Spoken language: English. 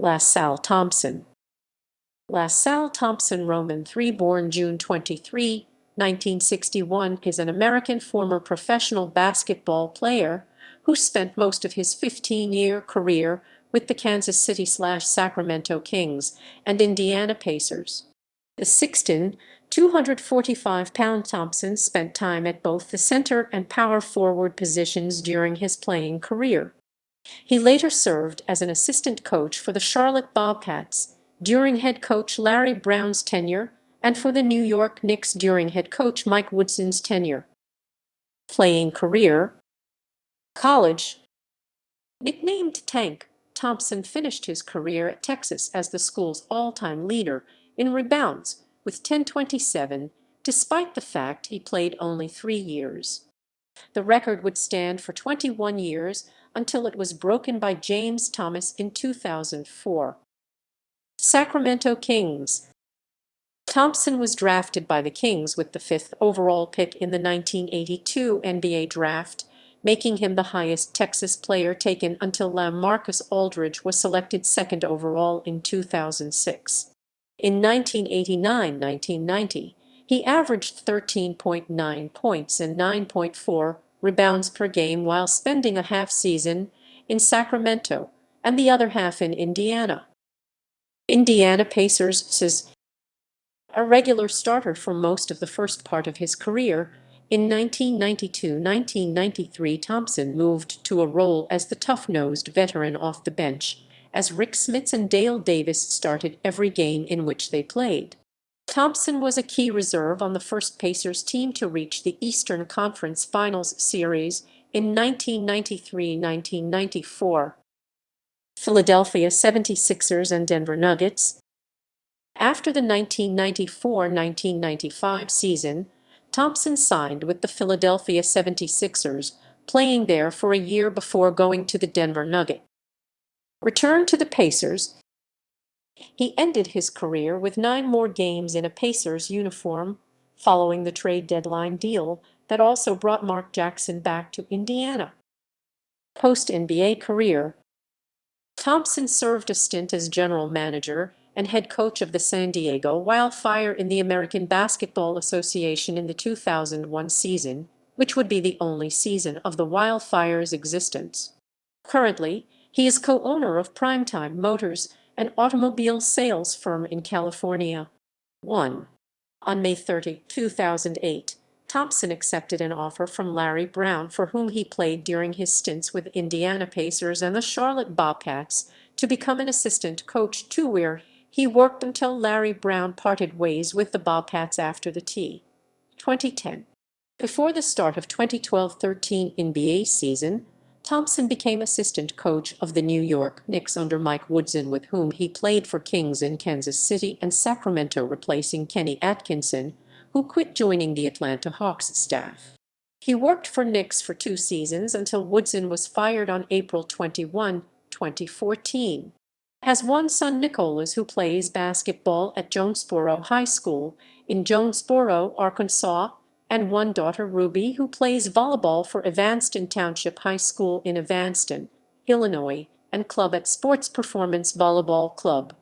LaSalle Thompson. LaSalle Thompson III, born June 23, 1961, is an American former professional basketball player who spent most of his 15-year career with the Kansas City/Sacramento Kings and Indiana Pacers. The 6'10", 245-pound Thompson spent time at both the center and power forward positions during his playing career. He later served as an assistant coach for the Charlotte Bobcats during head coach Larry Brown's tenure and for the New York Knicks during head coach Mike Woodson's tenure. Playing career. College. Nicknamed Tank, Thompson finished his career at Texas as the school's all-time leader in rebounds with 1027, despite the fact he played only 3 years. The record would stand for 21 years until it was broken by James Thomas in 2004. Sacramento Kings. Thompson was drafted by the Kings with the 5th overall pick in the 1982 NBA draft, making him the highest Texas player taken until LaMarcus Aldridge was selected 2nd overall in 2006. In 1989-1990, he averaged 13.9 points and 9.4 rebounds per game while spending a half season in Sacramento and the other half in Indiana. Indiana Pacers. Says a regular starter for most of the first part of his career. In 1992-1993, Thompson moved to a role as the tough-nosed veteran off the bench, as Rick Smits and Dale Davis started every game in which they played. Thompson was a key reserve on the first Pacers team to reach the Eastern Conference Finals series in 1993-1994. Philadelphia 76ers and Denver Nuggets. After the 1994-1995 season, Thompson signed with the Philadelphia 76ers, playing there for a year before going to the Denver Nuggets. Return to the Pacers. He ended his career with 9 more games in a Pacers uniform, following the trade deadline deal that also brought Mark Jackson back to Indiana. Post-NBA career. Thompson served a stint as general manager and head coach of the San Diego Wildfire in the American Basketball Association in the 2001 season, which would be the only season of the Wildfire's existence. Currently, he is co-owner of Primetime Motors, an automobile sales firm in California. 1. On May 30, 2008, Thompson accepted an offer from Larry Brown, for whom he played during his stints with Indiana Pacers and the Charlotte Bobcats, to become an assistant coach, where he worked until Larry Brown parted ways with the Bobcats after the 2010. Before the start of 2012-13 NBA season, Thompson became assistant coach of the New York Knicks under Mike Woodson, with whom he played for Kings in Kansas City and Sacramento, replacing Kenny Atkinson, who quit joining the Atlanta Hawks staff. He worked for Knicks for 2 seasons until Woodson was fired on April 21, 2014. Has one son, Nicholas, who plays basketball at Jonesboro High School in Jonesboro, Arkansas, and one daughter, Ruby, who plays volleyball for Evanston Township High School in Evanston, Illinois, and club at Sports Performance Volleyball Club.